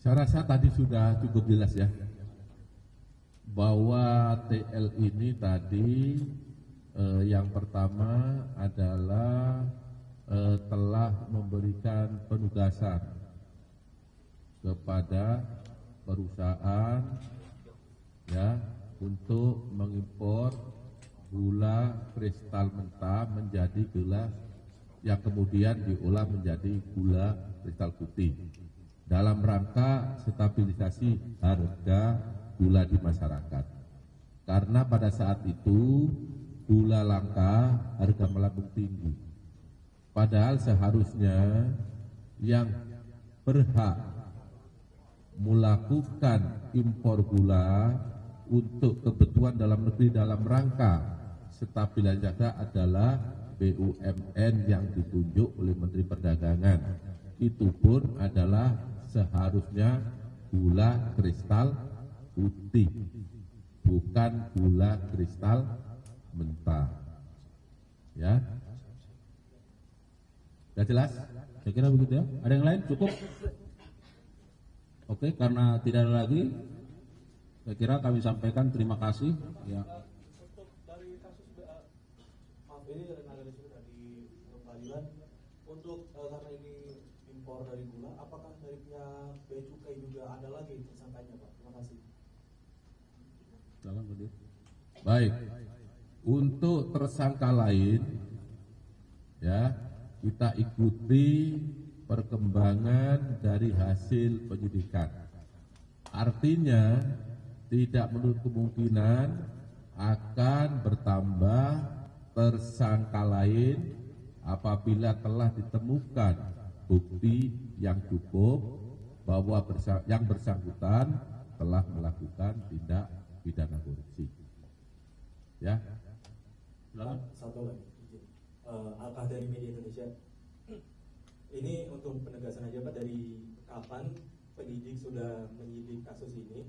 Saya rasa tadi sudah cukup jelas ya, bahwa TL ini tadi yang pertama adalah telah memberikan penugasan kepada perusahaan ya untuk mengimpor gula kristal mentah menjadi gula yang kemudian diolah menjadi gula kristal putih dalam rangka stabilisasi harga gula di masyarakat. Karena pada saat itu gula langka, harga melambung tinggi. Padahal seharusnya yang berhak melakukan impor gula untuk kebutuhan dalam negeri dalam rangka stabilisasi adalah BUMN yang ditunjuk oleh Menteri Perdagangan. Itu pun adalah seharusnya gula kristal putih, bukan gula kristal mentah. Ya, sudah jelas? Saya kira begitu ya. Ada yang lain? Cukup? Oke, karena tidak ada lagi, saya kira kami sampaikan terima kasih. Ya. Untuk dari kasus maaf ini dari analisa dari pengadilan, untuk karena ini impor dari gula, apakah dari pihak Bea Cukai juga ada lagi tersangkanya, Pak? Terima kasih. Baik, untuk tersangka lain, ya kita ikuti perkembangan dari hasil penyidikan. Artinya tidak menutup kemungkinan akan bertambah tersangka lain apabila telah ditemukan bukti yang cukup bahwa yang bersangkutan telah melakukan tindak pidana korupsi. Ya. Satu lagi, Alkah dari Media Indonesia. Ini untuk penegasan aja Pak, dari kapan penyidik sudah menyidik kasus ini?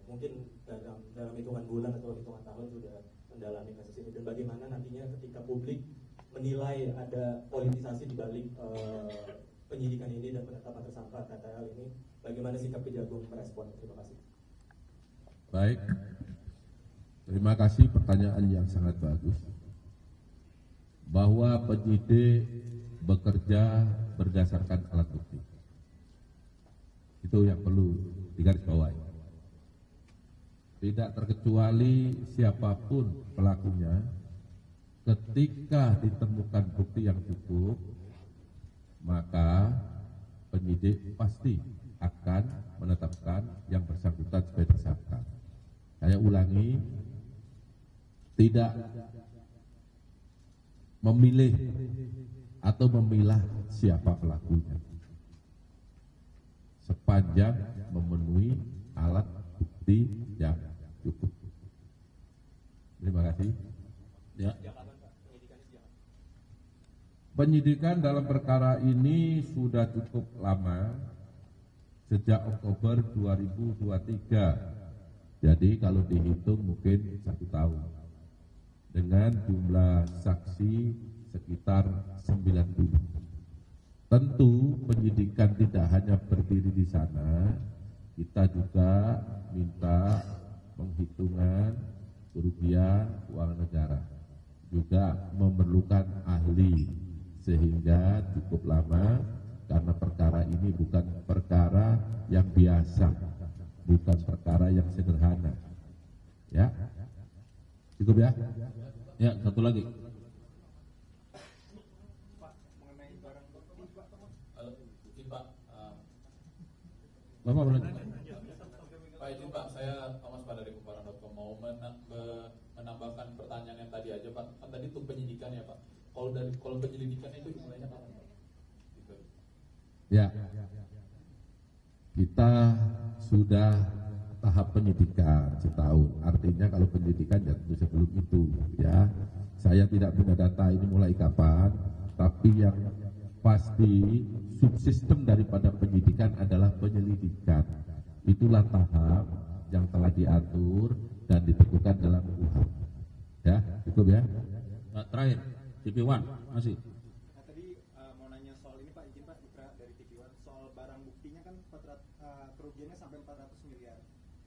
Mungkin dalam hitungan bulan atau hitungan tahun sudah mendalami kasus ini, dan bagaimana nantinya ketika publik menilai ada politisasi di balik penyidikan ini dan penetapan tersangka KTL ini, bagaimana sikap Kejagung merespon? Terima kasih. Baik, terima kasih pertanyaan yang sangat bagus. Bahwa penyidik bekerja berdasarkan alat bukti, itu yang perlu digarisbawahi. Tidak terkecuali siapapun pelakunya, ketika ditemukan bukti yang cukup, maka penyidik pasti akan menetapkan yang bersangkutan sebagai tersangka. Saya ulangi, tidak memilih atau memilah siapa pelakunya, sepanjang memenuhi alat bukti yang cukup. Terima kasih. Ya. Penyidikan dalam perkara ini sudah cukup lama, sejak Oktober 2023. Jadi kalau dihitung mungkin 1 tahun, dengan jumlah saksi sekitar 90. Tentu penyidikan tidak hanya berdiri di sana, kita juga minta penghitungan kerugian keuangan negara, juga memerlukan ahli, sehingga cukup lama karena perkara ini bukan perkara yang biasa, bukan perkara yang sederhana. Ya, cukup ya. Ya, satu lagi. Pak, mengenai barang bukti, Pak, izin Pak, Bapak boleh. Pak izin Pak, saya Thomas Pak dari Kumparan.com mau menambahkan pertanyaan yang tadi aja Pak. Kan tadi itu penyidikan ya Pak. Kalau penyelidikan itu dimulainya kapan Pak? Gitu. Ya, kita sudah tahap penyidikan setahun. Artinya kalau penyidikan ya tentu sebelum itu ya. Saya tidak punya data ini mulai kapan, tapi yang pasti subsistem daripada penyidikan adalah penyelidikan. Itulah tahap yang telah diatur dan ditentukan dalam KUHP. Ya, cukup ya. Terakhir, TV1 masih. Nah tadi mau nanya soal ini Pak, izin Pak, Ipra dari TV One, soal barang buktinya kan kerugiannya sampai 400 miliar.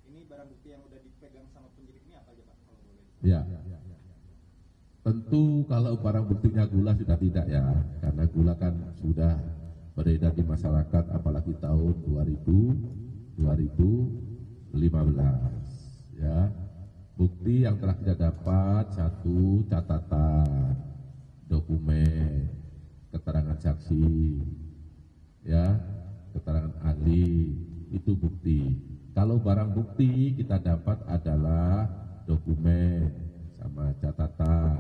Ini barang bukti yang udah dipegang sama penyidik ini apa aja Pak kalau boleh? Ya. Tentu kalau barang buktinya gula sudah tidak ya, karena gula kan sudah beredar di masyarakat apalagi tahun 2015 ya. Bukti yang telah kita dapat, satu, catatan, dokumen, keterangan saksi, ya, keterangan ahli, itu bukti. Kalau barang bukti kita dapat adalah dokumen sama catatan,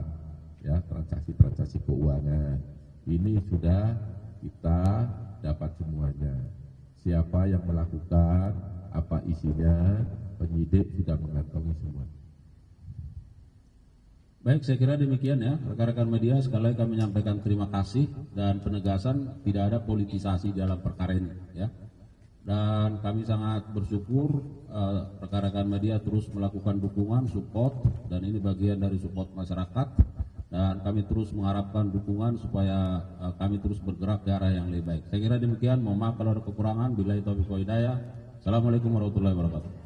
ya, transaksi keuangan. Ini sudah kita dapat semuanya. Siapa yang melakukan, apa isinya, penyidik sudah mengantongi semua. Baik, saya kira demikian ya, rekan-rekan media. Sekali lagi kami menyampaikan terima kasih dan penegasan tidak ada politisasi dalam perkara ini ya. Dan kami sangat bersyukur rekan-rekan media terus melakukan dukungan, support, dan ini bagian dari support masyarakat. Dan kami terus mengharapkan dukungan supaya kami terus bergerak ke arah yang lebih baik. Saya kira demikian. Mohon maaf kalau ada kekurangan. Billahi taufiq wal hidayah. Assalamualaikum warahmatullahi wabarakatuh.